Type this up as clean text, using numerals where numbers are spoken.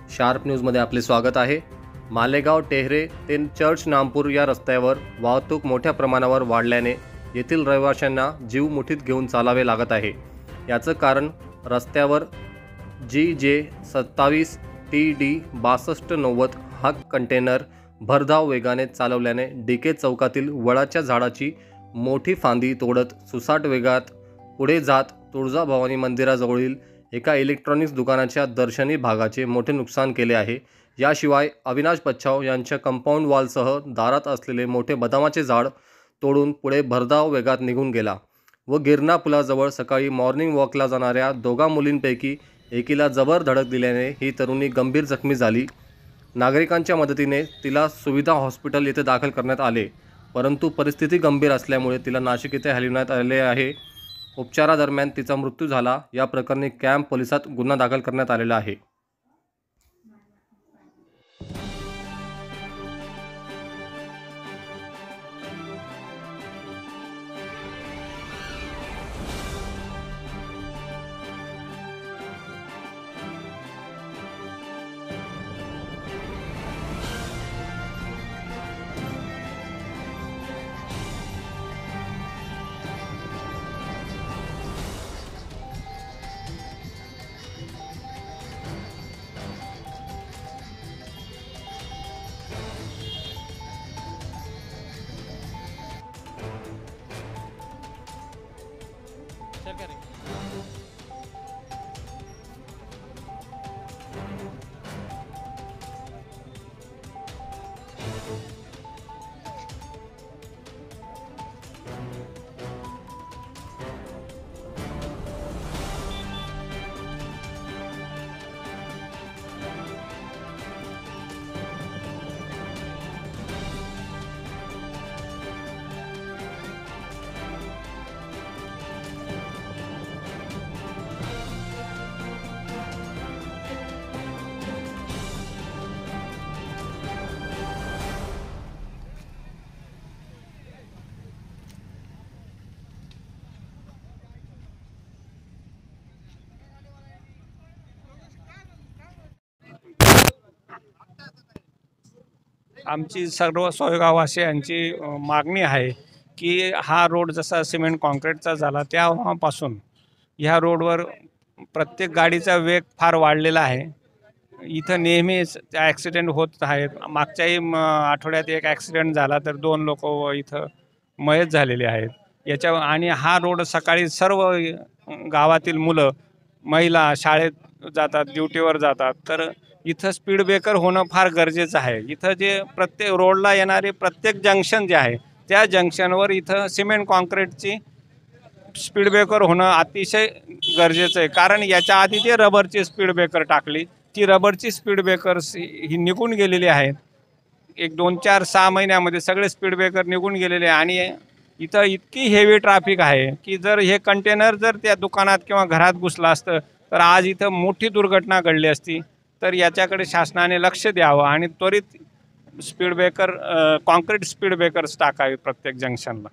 Sharp न्यूजमध्ये आपले स्वागत आहे। मालेगाव टेहरे ते चर्च नामपूर या रस्त्यावर वाहतूक मोठ्या प्रमाणावर वाढल्याने येथील रहिवाशांना जीव मुठीत घेऊन चालावे लागत आहे। याचं कारण रस्त्यावर GJ 27 TD 6290 हा कंटेनर भरधाव वेगाने चालवल्याने DK चौकातील वडाच्या झाडाची मोठी फांदी तोडत सुसाट वेगात पुढे जात तुळजाभवानी मंदिराजवळील एका इलेक्ट्रॉनिक्स दुकानाच्या दर्शनी भागाचे मोठे नुकसान केले आहे। याशिवाय अविनाश पच्छाव यांच्या कंपाऊंड वॉलसह दारात असलेले मोठे बदामाचे झाड तोडून पुढे भरधाव वेगात निघून गेला व गिरणा पुलाजवळ सकाळी मॉर्निंग वॉकला जाणाऱ्या दोघा मुलींपैकी एकीला जबर धडक दिल्याने ही तरुणी गंभीर जखमी झाली। नागरिकांच्या मदतीने तिला सुविधा हॉस्पिटल येथे दाखल करण्यात आले, परंतु परिस्थिती गंभीर असल्यामुळे तिला नाशिक येथे हलविण्यात आले आहे। उपचारादरम्यान तिचा मृत्यू झाला। या प्रकरणी कॅम्प पोलिसात गुन्हा दाखल करण्यात आलेला आहे। आमची सर्व सोयगाववासियांची मागणी आहे की हा रोड जसा सिमेंट कॉन्क्रीटचा झाला तेव्हापासून ह्या रोडवर प्रत्येक गाडीचा वेग फार वाढलेला आहे। इथं नेहमीच ॲक्सिडेंट होत आहेत। मागच्याही आठवड्यात एक ॲक्सिडेंट झाला तर 2 लोक इथं मयत झालेले आहेत। आणि हा रोड सकाळी सर्व गावातील मुलं महिला शाळेत जातात, ड्युटीवर जातात, तर इथं स्पीड ब्रेकर होणं फार गरजेचं आहे। इथं जे प्रत्येक रोडला येणारे प्रत्येक जंक्शन जे आहे त्या जंक्शनवर इथं सिमेंट कॉन्क्रीटची स्पीड ब्रेकर होणं अतिशय गरजेचं आहे। कारण याच्या आधी जे रबरची स्पीड ब्रेकर टाकली ती रबरची स्पीड ब्रेकर्स ही निघून गेलेली आहेत। 1, 2, 4, 6 महिन्यामध्ये सगळे स्पीड ब्रेकर निघून गेलेले आहे। आणि इथं इतकी हेवी ट्रॅफिक आहे की जर हे कंटेनर जर त्या दुकानात किंवा घरात घुसलं असतं तर आज इथं मोठी दुर्घटना घडली असती। तर याच्याकडे शासनाने लक्ष द्यावं आणि त्वरित speed breaker concrete speed breakers टाकावे प्रत्येक जंक्शनला।